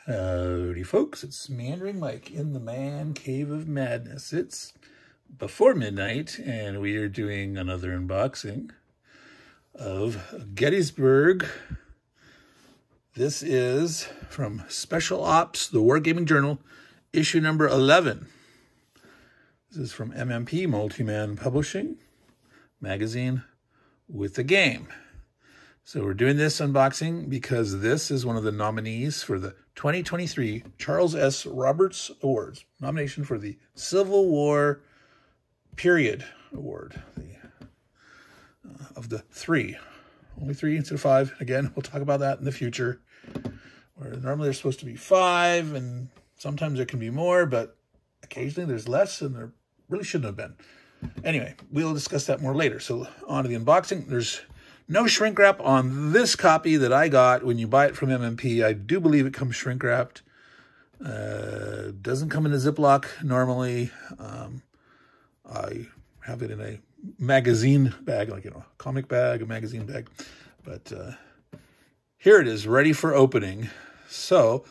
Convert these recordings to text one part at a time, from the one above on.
Howdy folks, it's Meandering Mike in the man cave of madness. It's before midnight and we are doing another unboxing of Gettysburg. This is from Special Ops, the Wargaming Journal, issue number 11. This is from MMP, Multi-Man Publishing, magazine with a game. So we're doing this unboxing because this is one of the nominees for the 2023 Charles S. Roberts Awards, nomination for the Civil War Period Award. Of the three, only three instead of five. Again, we'll talk about that in the future. Where normally there's supposed to be five, and sometimes there can be more, but occasionally there's less, and there really shouldn't have been. Anyway, we'll discuss that more later. So on to the unboxing. There's no shrink wrap on this copy that I got when you buy it from MMP. I do believe it comes shrink wrapped. Doesn't come in a Ziploc normally. I have it in a magazine bag, like, a comic bag, a magazine bag. But here it is, ready for opening. So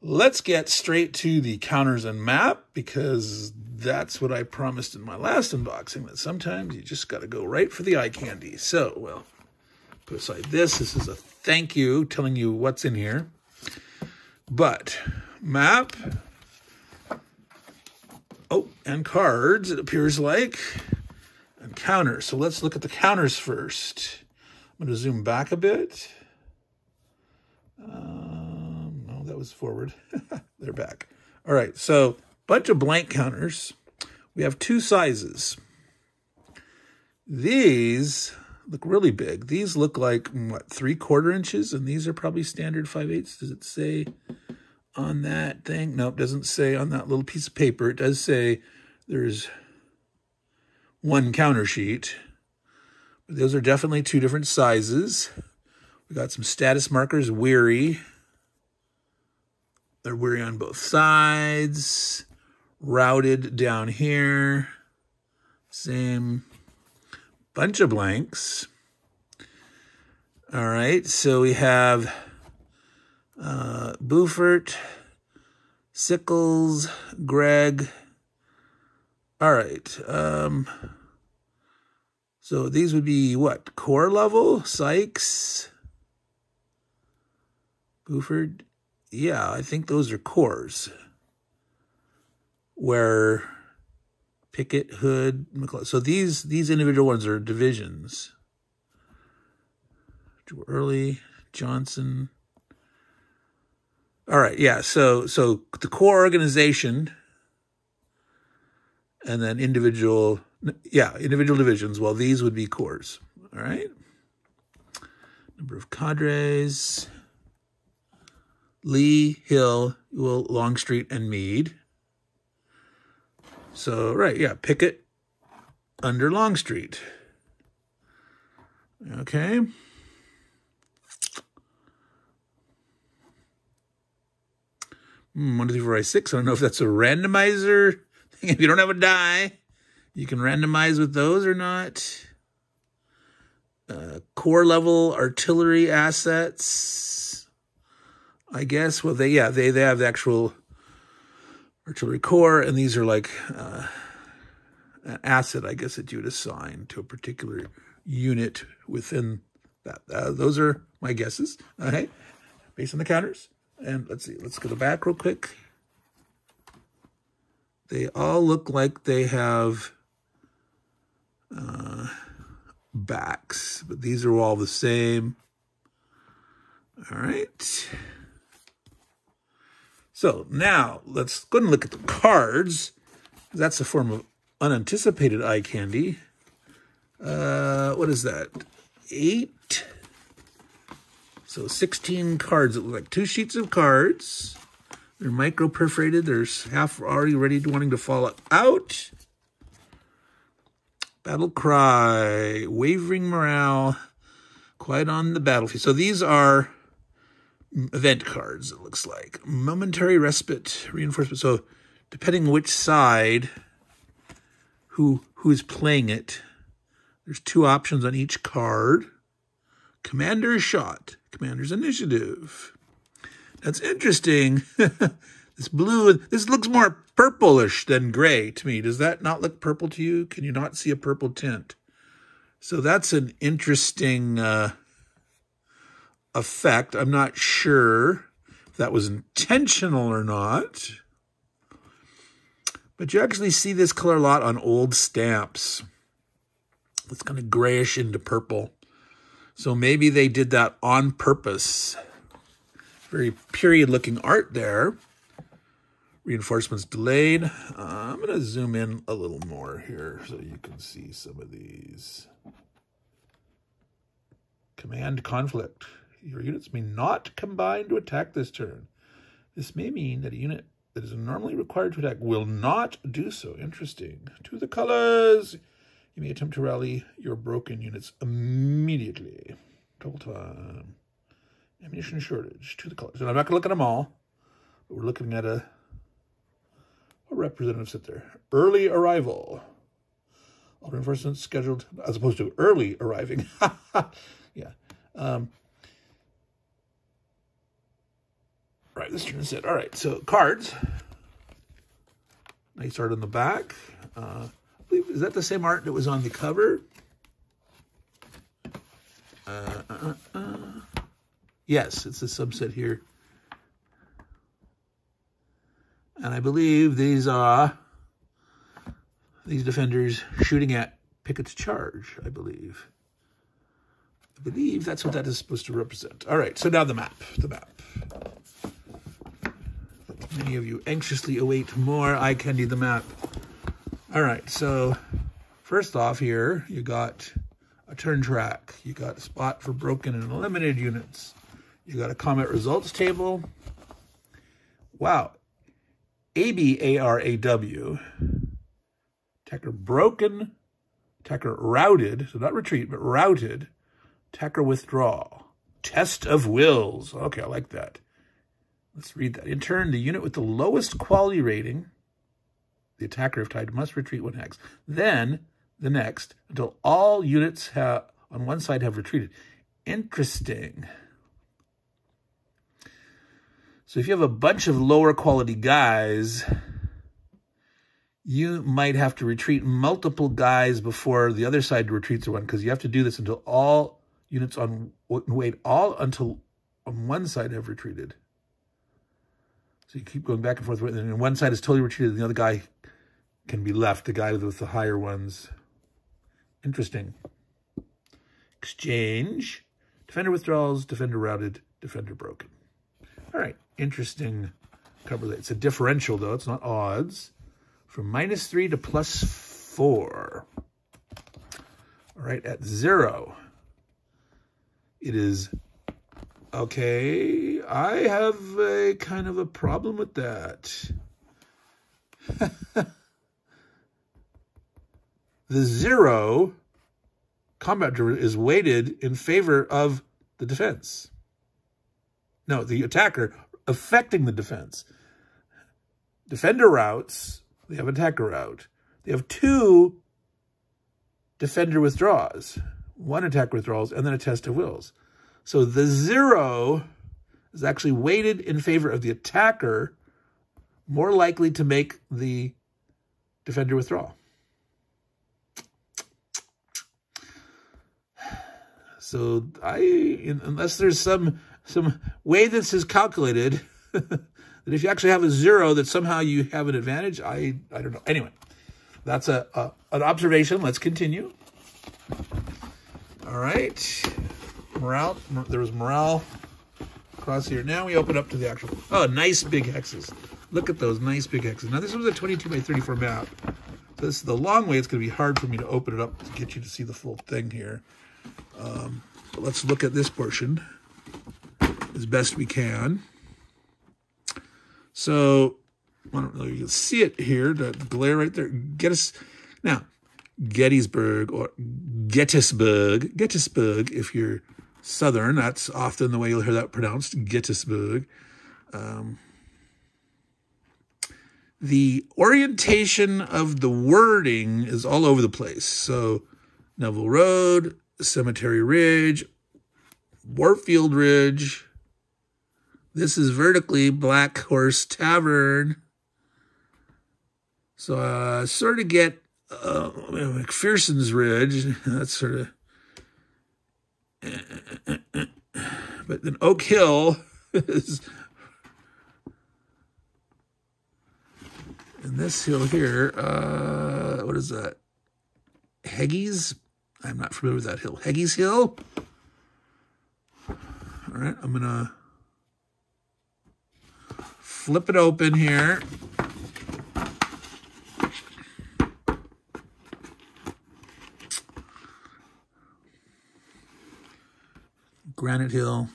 let's get straight to the counters and map, because that's what I promised in my last unboxing, that sometimes you just got to go right for the eye candy. So, well, put aside this. This is a thank you telling you what's in here. But map. Oh, and cards, it appears like. And counters. So let's look at the counters first. I'm going to zoom back a bit. No, that was forward. They're back. All right, so bunch of blank counters. We have two sizes. These look really big. These look like, what, 3/4 inches? And these are probably standard 5/8. Does it say on that thing? No, it doesn't say on that little piece of paper. It does say there's one counter sheet. But those are definitely two different sizes. We got some status markers, weary. They're weary on both sides. Routed down here. Same. Bunch of blanks. All right, so we have Beaufort, Sickles, Greg. All right. So these would be what? Corps level? Sykes? Beaufort? Yeah, I think those are corps. Where Pickett, Hood, McClellan. So these individual ones are divisions. Early, Johnson. All right, yeah. So the core organization, and then individual divisions. Well, these would be corps. All right. Number of cadres: Lee, Hill, Longstreet, and Meade. So, right, yeah, Pickett under Longstreet. Okay. 1, 2, 3, 4, 5, 6. I don't know if that's a randomizer thing. If you don't have a die, you can randomize with those or not. Corps level artillery assets, I guess. Well, they have the actual artillery corps, and these are like an asset, I guess, that you would assign to a particular unit within that. Those are my guesses, all right, based on the counters. And let's see, let's go back real quick. They all look like they have backs, but these are all the same. All right. So now let's go and look at the cards. That's a form of unanticipated eye candy. What is that? 8. So 16 cards. It looks like 2 sheets of cards. They're micro perforated. There's half already ready to wanting to fall out. Battle cry, wavering morale, quiet on the battlefield. So these are event cards, it looks like. Momentary respite, reinforcement. So depending which side, who is playing it, there's 2 options on each card. Commander's shot, commander's initiative. That's interesting. This blue, this looks more purplish than gray to me. Does that not look purple to you? Can you not see a purple tint? So that's an interesting effect. I'm not sure if that was intentional or not. But you actually see this color a lot on old stamps. It's kind of grayish into purple. So maybe they did that on purpose. Very period-looking art there. Reinforcements delayed. I'm going to zoom in a little more here so you can see some of these. Command conflict. Your units may not combine to attack this turn. This may mean that a unit that is normally required to attack will not do so. Interesting. To the colors. You may attempt to rally your broken units immediately. Total time. Ammunition shortage. To the colors. And I'm not going to look at them all, but we're looking at a representative sit there. Early arrival. All reinforcements scheduled as opposed to early arriving. Yeah. Right, this turn is it. All right, so cards. Nice art on the back. I believe, is that the same art that was on the cover? Yes, it's a subset here. And I believe these are these defenders shooting at Pickett's charge, I believe. I believe that's what that is supposed to represent. All right, so now the map. The map. Many of you anxiously await more eye candy, the map. All right, so first off here, you got a turn track. You got a spot for broken and eliminated units. You got a combat results table. Wow. ABARAW. Attacker broken. Attacker routed. So not retreat, but routed. Attacker withdrawal. Test of wills. Okay, I like that. Let's read that. In turn, the unit with the lowest quality rating, the attacker if tied, must retreat one hex. Then, the next, until all units on one side have retreated. Interesting. So if you have a bunch of lower quality guys, you might have to retreat multiple guys before the other side retreats one, because you have to do this until all units on one side have retreated. So you keep going back and forth, and one side is totally retreated, and the other guy can be left, the guy with the higher ones. Interesting. Exchange. Defender withdrawals, defender routed, defender broken. All right, interesting cover. It's a differential, though. It's not odds. From -3 to +4. All right, at 0, it is... Okay, I have a kind of a problem with that. The 0 combat is weighted in favor of the defense. No, the attacker affecting the defense. Defender routes, they have attacker route. They have 2 defender withdraws, 1 attacker withdrawals, and then a test of wills. So the 0 is actually weighted in favor of the attacker, more likely to make the defender withdraw. So unless there's some way this is calculated, that if you actually have a 0, that somehow you have an advantage, I don't know. Anyway, that's an observation. Let's continue. All right. Morale. There was morale across here. Now we open up to the actual... Oh, nice big hexes. Look at those nice big hexes. Now, this was a 22 by 34 map. So this is the long way. It's going to be hard for me to open it up to get you to see the full thing here. But let's look at this portion as best we can. So, I don't know if you can see it here, the glare right there. Now, Gettysburg or Gettysburg, if you're Southern, that's often the way you'll hear that pronounced, Gettysburg. The orientation of the wording is all over the place. So, Neville Road, Cemetery Ridge, Warfield Ridge. This is vertically Black Horse Tavern. So sort of get McPherson's Ridge. That's sort of... But then Oak Hill is... And this hill here, what is that? Heggies? I'm not familiar with that hill. Heggies Hill? All right, I'm going to flip it open here. Granite Hill.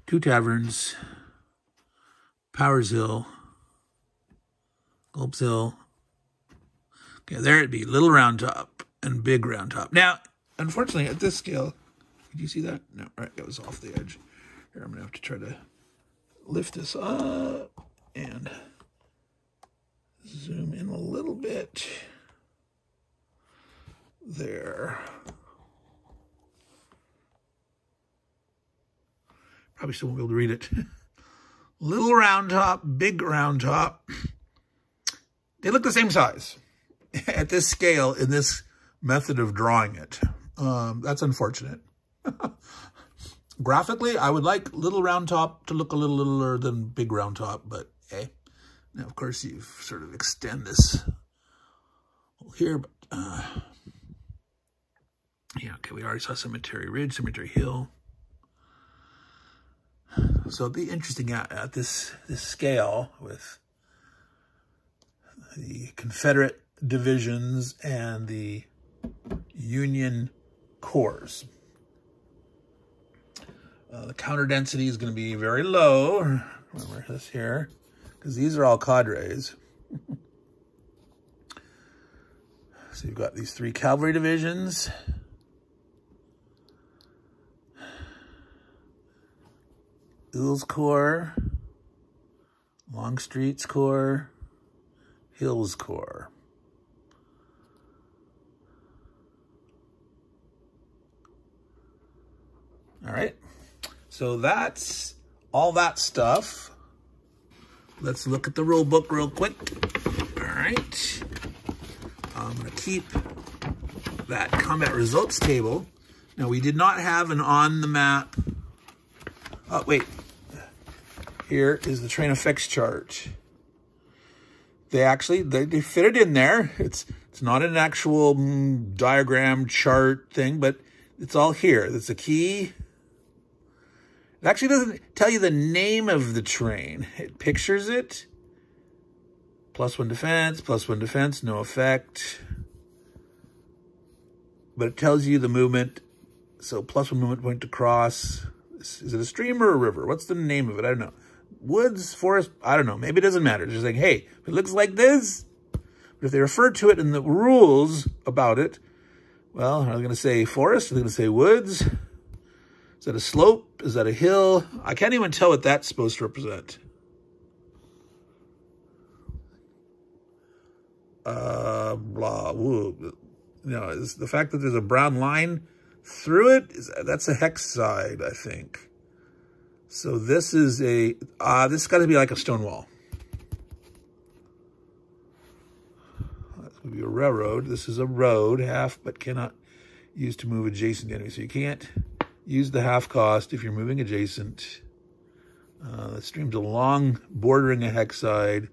2 taverns. Powers Hill. Gulps Hill. Okay, there it'd be Little Round Top and Big Round Top. Now, unfortunately, at this scale, did you see that? No, right, it was off the edge. Here, I'm going to have to try to lift this up and zoom in a little bit. There. Probably still won't be able to read it. Little Round Top, Big Round Top. They look the same size at this scale in this method of drawing it. That's unfortunate. Graphically, I would like Little Round Top to look a little littler than Big Round Top, but hey. Now, of course, you sort of extend this here, but yeah, okay, we already saw Cemetery Ridge, Cemetery Hill. So it'd be interesting at this scale with the Confederate divisions and the Union corps. The counter density is going to be very low. Remember this here, because these are all cadres. So you've got these 3 cavalry divisions. Ewell's Corps, Longstreet's Corps, Hill's Corps. All right, so that's all that stuff. Let's look at the rule book real quick. All right, I'm going to keep that combat results table. Now, we did not have an on the map. Oh, wait. Here is the train effects chart. They actually, they fit it in there. It's not an actual diagram chart thing, but it's all here. It's a key. It actually doesn't tell you the name of the train. It pictures it. +1 defense, no effect. But it tells you the movement. So +1 movement point to cross. Is it a stream or a river? What's the name of it? I don't know. Woods, forest, I don't know. Maybe it doesn't matter. It's just like, hey, if it looks like this. But if they refer to it in the rules about it, well, are they going to say forest? Are they going to say woods? Is that a slope? Is that a hill? I can't even tell what that's supposed to represent. Blah, woo. No, it's the fact that there's a brown line through it, that's a hex side, I think. So this is a, this has got to be like a stone wall. That's going to be a railroad. This is a road, half, but cannot use to move adjacent to enemy. So you can't use the half cost if you're moving adjacent. The stream's along, bordering a hex side.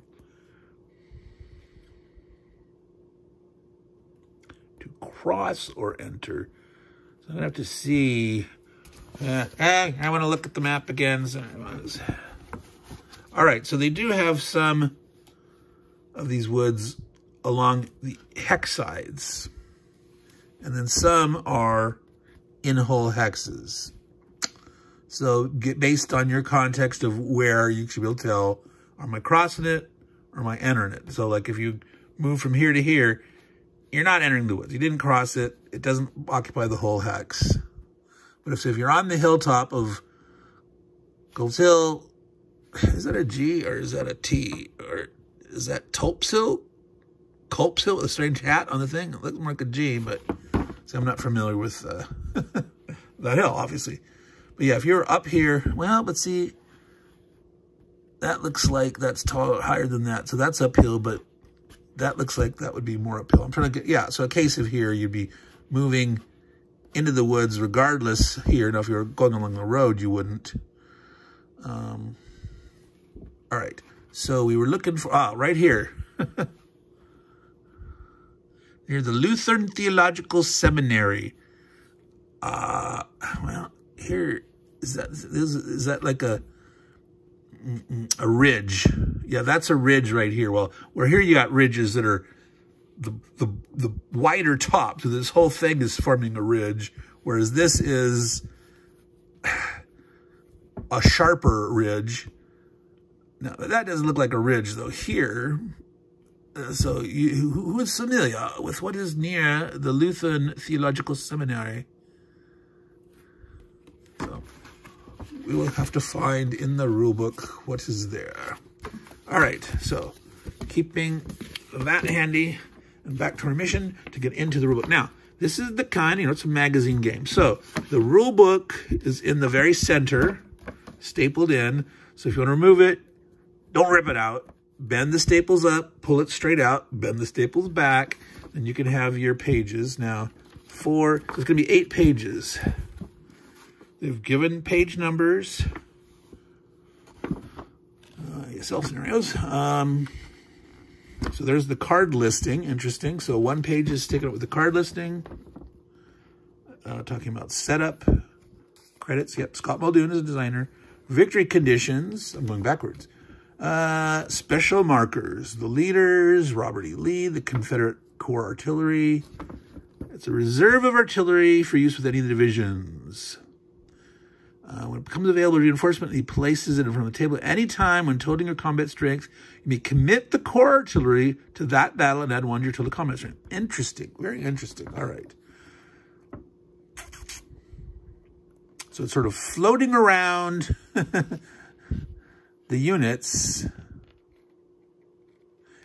To cross or enter. So I'm going to have to see. I want to look at the map again. All right, so they do have some of these woods along the hex sides. And then some are in whole hexes. So based on your context of where, you should be able to tell, am I crossing it or am I entering it? So like if you move from here to here, you're not entering the woods. You didn't cross it. It doesn't occupy the whole hex. But if you're on the hilltop of Gold's Hill, is that a G or is that a T? Or is that Tulps Hill? Culps Hill with a strange hat on the thing? It looks more like a G, but so I'm not familiar with that hill, obviously. But yeah, if you're up here, well, but see, that looks like that's taller, higher than that. So that's uphill, but that looks like that would be more uphill. I'm trying to get, yeah, so a case of here, you'd be moving into the woods regardless here. Now, if you're going along the road, you wouldn't. All right, so we were looking for, right here. Near the Lutheran Theological Seminary. Well, here, is that like a ridge? Yeah, that's a ridge right here. Well, where here you got ridges that are the wider top. So this whole thing is forming a ridge, whereas this is a sharper ridge. Now, that doesn't look like a ridge, though. Here, so who is familiar with what is near the Lutheran Theological Seminary? So we will have to find in the rule book what is there. All right, so keeping that handy and back to our mission to get into the rule book. Now, this is the kind, it's a magazine game. So the rule book is in the very center, stapled in. So if you want to remove it, don't rip it out. Bend the staples up, pull it straight out, bend the staples back, and you can have your pages. Now, there's going to be 8 pages. They've given page numbers. ESL scenarios. So there's the card listing. Interesting. So one page is taken up with the card listing. Talking about setup. Credits. Yep, Scott Muldoon is a designer. Victory conditions. I'm going backwards. Special markers. The leaders. Robert E. Lee. The Confederate Corps Artillery. It's a reserve of artillery for use with any of the divisions. When it becomes available reinforcement, he places it in front of the table. Any time when totaling your combat strength, you may commit the core artillery to that battle and add 1 to your total combat strength. Interesting. Very interesting. All right. So it's sort of floating around the units.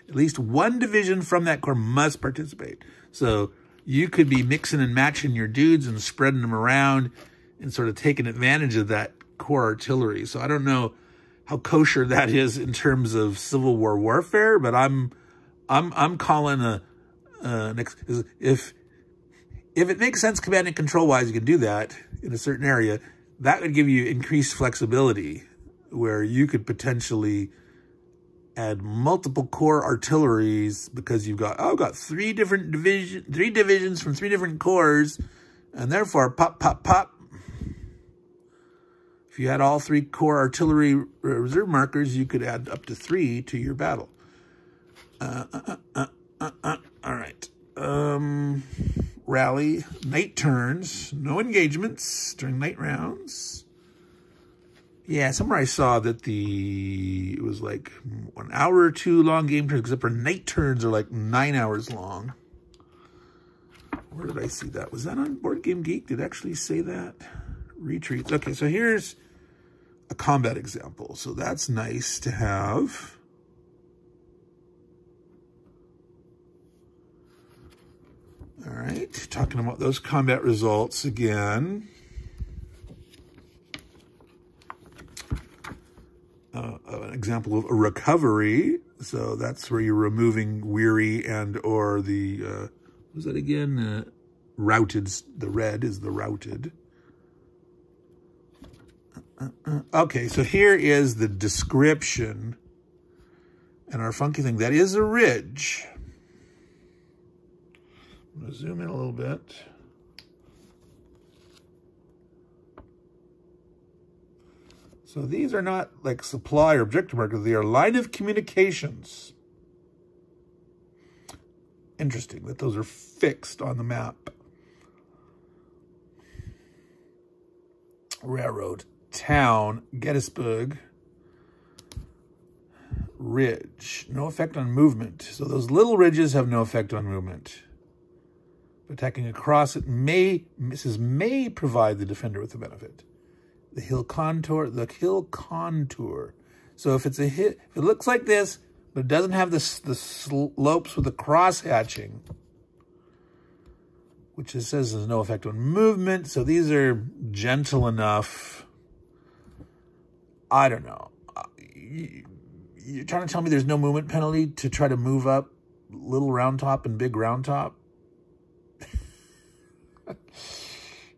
At least one division from that corps must participate. So you could be mixing and matching your dudes and spreading them around and sort of taking advantage of that core artillery. So I don't know how kosher that is in terms of Civil War warfare, but I'm calling if it makes sense command and control wise, you can do that in a certain area. That would give you increased flexibility where you could potentially add multiple core artilleries because you've got 3 divisions from 3 different corps, and therefore pop, pop, pop. If you had all 3 core artillery reserve markers, you could add up to 3 to your battle. All right. Rally, night turns, no engagements during night rounds. Yeah, somewhere I saw that it was like 1 hour or 2 long game turns, except for night turns are like 9 hours long. Where did I see that? Was that on Board Game Geek? Did it actually say that? Retreats. Okay, so here's a combat example. So that's nice to have. All right, talking about those combat results again. An example of a recovery. So that's where you're removing weary and or the, what was that again? Routed, the red is the routed. Okay, so here is the description and our funky thing. That is a ridge. I'm going to zoom in a little bit. So these are not like supply or objective markers. They are line of communications. Interesting that those are fixed on the map. Railroad. Town, Gettysburg, ridge, no effect on movement. So those little ridges have no effect on movement. Attacking across it may provide the defender with a benefit. The hill contour. So if it's a hit, if it looks like this, but it doesn't have the slopes with the cross hatching, which it says there's no effect on movement. So these are gentle enough. I don't know. You're trying to tell me there's no movement penalty to try to move up little round top and big round top?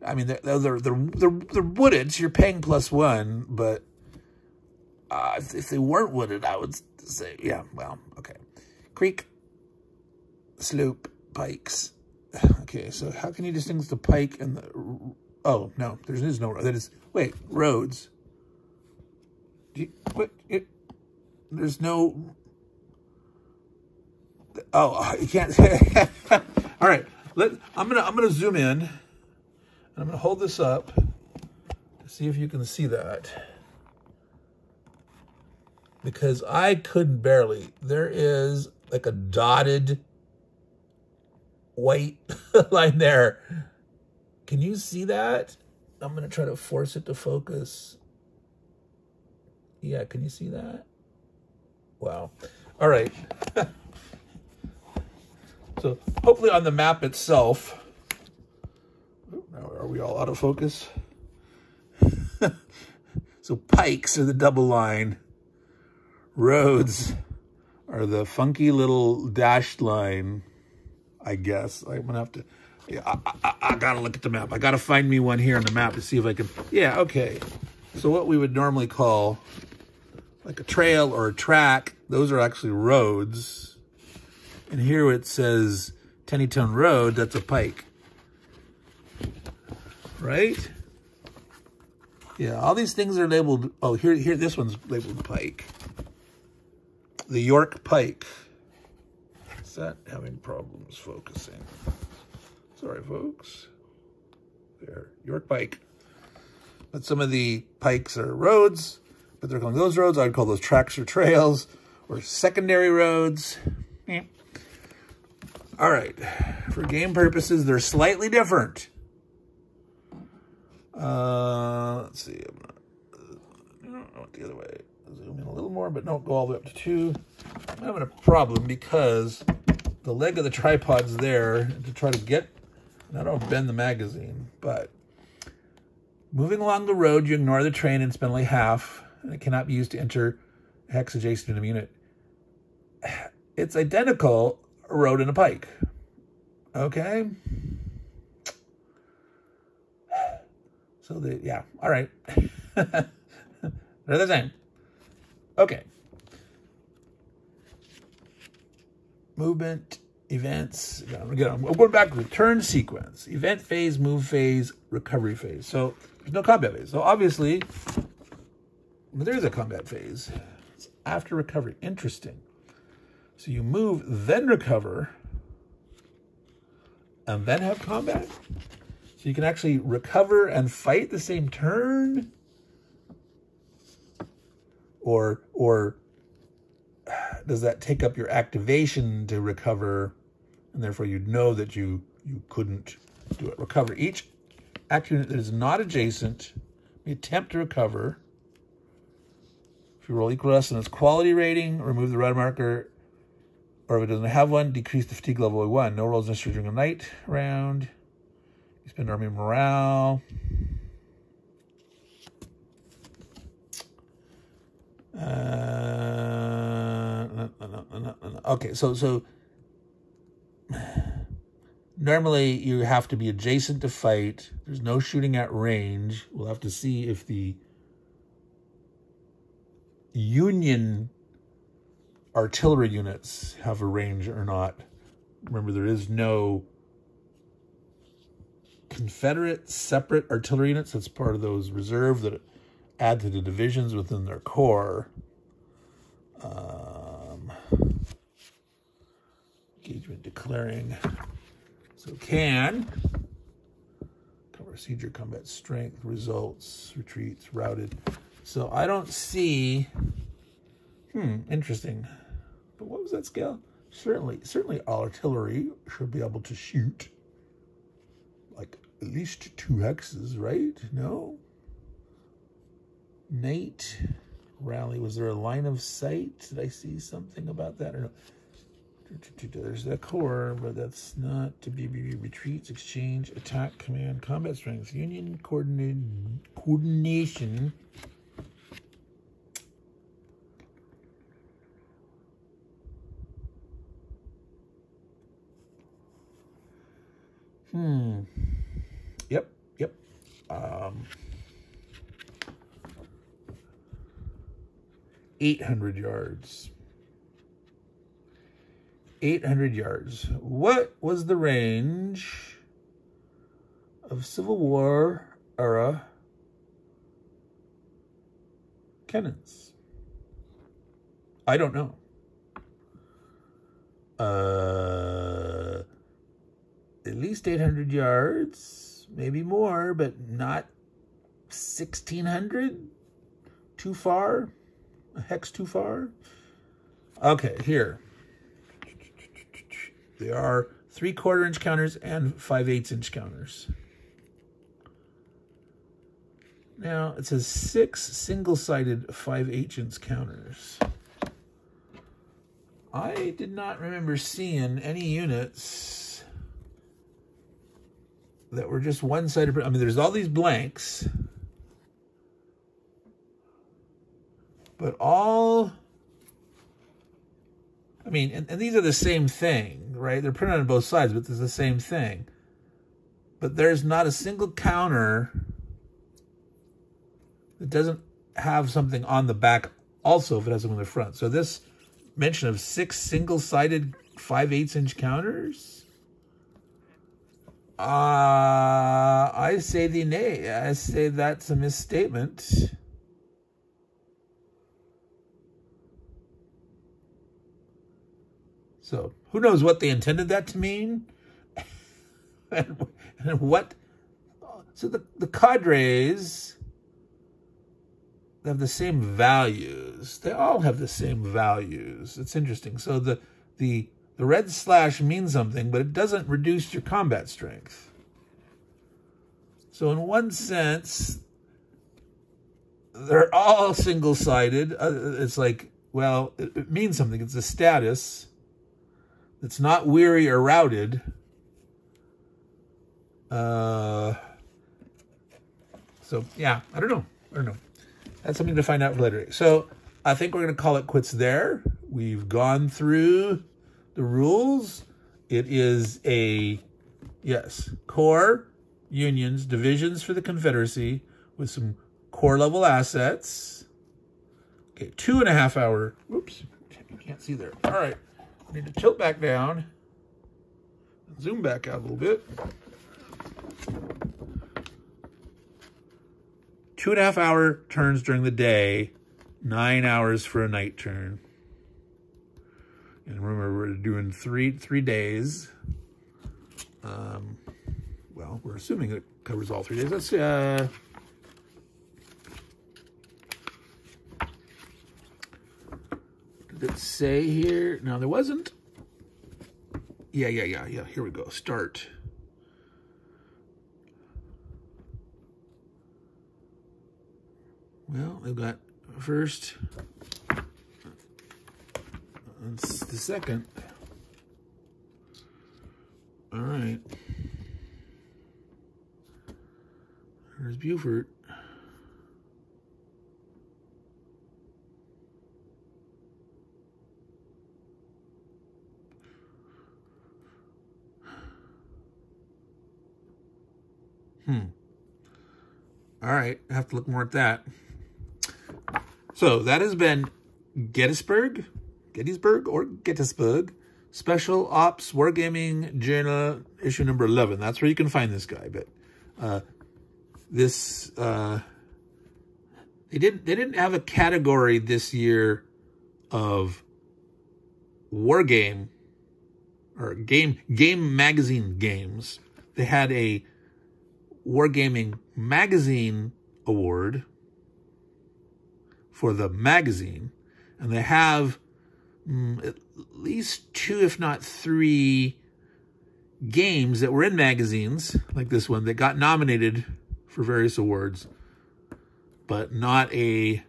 I mean, they're wooded, so you're paying +1, but if they weren't wooded, I would say, yeah, well, okay. Creek, slope, pikes. Okay, so how can you distinguish the pike and the... Oh, no, there is no... That is... Wait, roads. There's no... Oh, you can't... All right, I'm gonna zoom in, and I'm gonna hold this up to see if you can see that. Because I couldn't barely. There is like a dotted white line there. Can you see that? I'm going to try to force it to focus. Yeah, can you see that? Wow. All right. So hopefully on the map itself, now are we all out of focus? So pikes are the double line. Roads are the funky little dashed line, I guess. I'm going to have to... Yeah, I got to look at the map. I got to find me one here on the map to see if I can... Yeah, okay. So what we would normally call like a trail or a track, those are actually roads. And here it says Tennytown Road, that's a pike. Right? Yeah, all these things are labeled... Oh, here, this one's labeled pike. The York Pike. Is that having problems focusing? Sorry, folks. There, York Pike. But some of the pikes are roads, but they're calling those roads. I'd call those tracks or trails or secondary roads. All right. For game purposes, they're slightly different. Let's see. I went the other way. Zoom in a little more, but don't go all the way up to 2. I'm having a problem because the leg of the tripod's there to try to get, and I don't bend the magazine, but moving along the road, you ignore the train and spend only half, and it cannot be used to enter a hex adjacent to a unit. It's identical, a road and a pike. Okay? So, yeah, all right. They're the same. Okay. Movement, events. We're going back to the turn sequence. Event phase, move phase, recovery phase. So there's no combat phase. So obviously, there is a combat phase. It's after recovery. Interesting. So you move, then recover, and then have combat. So you can actually recover and fight the same turn. Or does that take up your activation to recover, and therefore you'd know that you couldn't do it? Recover. Each action unit that is not adjacent may attempt to recover. If you roll equal to less than its quality rating, remove the red marker, or if it doesn't have one, decrease the fatigue level by 1. No rolls necessary during a night round. You spend army morale. Okay, so normally you have to be adjacent to fight. There's no shooting at range. We'll have to see if the Union artillery units have a range or not. Remember, there is no Confederate separate artillery units. That's part of those reserve that add to the divisions within their corps. Engagement declaring. So can cover procedure, combat strength, results, retreats, routed. So I don't see. Interesting. But what was that scale? Certainly artillery should be able to shoot like at least 2 hexes, right? No? Night rally, was there a line of sight? Did I see something about that or no? There's that core, but that's not to be retreats, exchange, attack, command, combat strength, union, coordination. Yep. 800 yards. 800 yards. What was the range of Civil War era cannons? I don't know. At least 800 yards, maybe more, but not 1,600? Too far? A hex too far? Okay, here. There are 3/4 inch counters and 5/8 inch counters. Now, it says 6 single-sided 5/8 inch counters. I did not remember seeing any units that were just one-sided. I mean, there's all these blanks, but all, I mean, and these are the same thing, right? They're printed on both sides, but it's the same thing. But there's not a single counter that doesn't have something on the back also if it has something on the front. So this mention of 6 single-sided 5/8 inch counters, I say the nay. I say that's a misstatement. So who knows what they intended that to mean? and what? So the cadres have the same values. They all have the same values. It's interesting. So the red slash means something, but it doesn't reduce your combat strength. So in one sense, they're all single-sided. It's like, well, it means something. It's a status. It's not weary or routed. So, yeah, I don't know. That's something to find out for later. So I think we're going to call it quits there. We've gone through the rules. It is a, yes, corps, unions, divisions for the Confederacy with some corps level assets. Okay, 2.5 hour. Whoops, you can't see there. All right, I need to tilt back down. Zoom back out a little bit. 2.5 hour turns during the day, 9 hours for a night turn. And remember, we're doing three days. Well, we're assuming it covers all 3 days. Let's did it say here? No, there wasn't. Yeah. Here we go. Start. Well, we've got first and the second. All right. There's Beaufort. All right, I have to look more at that. So that has been Gettysburg, Special Ops Wargaming Journal, issue number 11. That's where you can find this guy. But they didn't have a category this year of war game or game magazine games. They had a Wargaming Magazine Award for the magazine, and they have at least 2, if not 3, games that were in magazines like this one that got nominated for various awards, but not a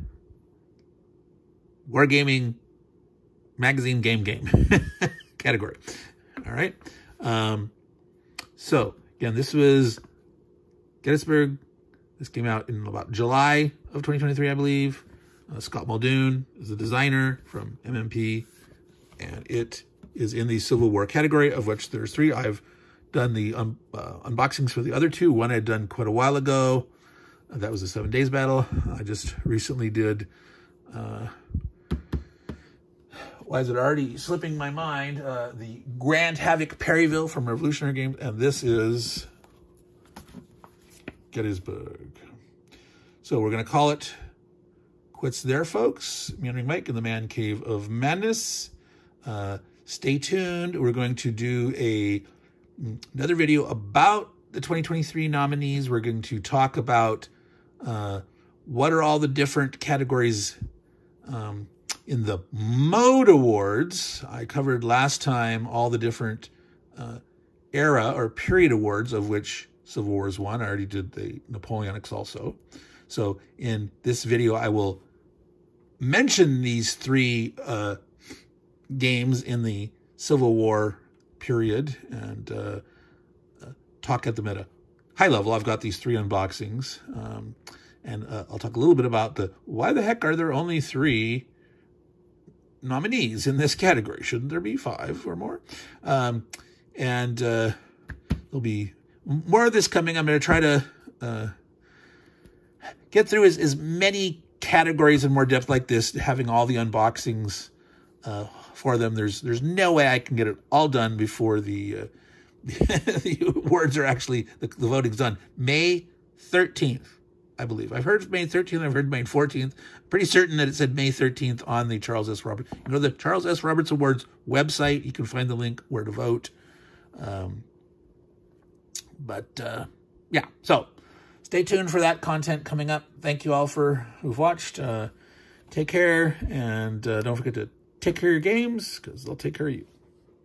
Wargaming Magazine game. category. All right. So again, this was Gettysburg. This came out in about July of 2023, I believe. Scott Muldoon is the designer from MMP, and it is in the Civil War category, of which there's 3. I've done the unboxings for the other 2. One I'd done quite a while ago. That was the 7 Days battle. I just recently did, why is it already slipping my mind, the Grand Havoc Perryville from Revolutionary Games, and this is Gettysburg. So we're going to call it quits there, folks. Meandering Mike in the Man Cave of Madness. Stay tuned. We're going to do another video about the 2023 nominees. We're going to talk about what are all the different categories in the Mode Awards. I covered last time all the different era or period awards, of which Civil War is one. I already did the Napoleonics also. So in this video, I will mention these 3 games in the Civil War period and talk at them at a high level. I've got these 3 unboxings, and I'll talk a little bit about why the heck are there only 3 nominees in this category? Shouldn't there be 5 or more? And there'll be more of this coming. I'm going to try to get through as many categories in more depth like this, having all the unboxings for them. There's no way I can get it all done before the awards are actually, the voting's done. May 13th, I believe. I've heard May 13th, I've heard May 14th. Pretty certain that it said May 13th on the Charles S. Roberts. You know, the Charles S. Roberts Awards website, you can find the link where to vote. Yeah, so stay tuned for that content coming up. Thank you all who've watched. Take care, and don't forget to take care of your games, because they'll take care of you.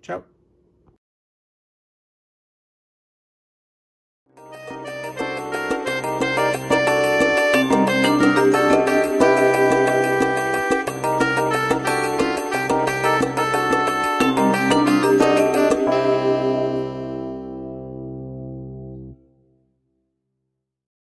Ciao.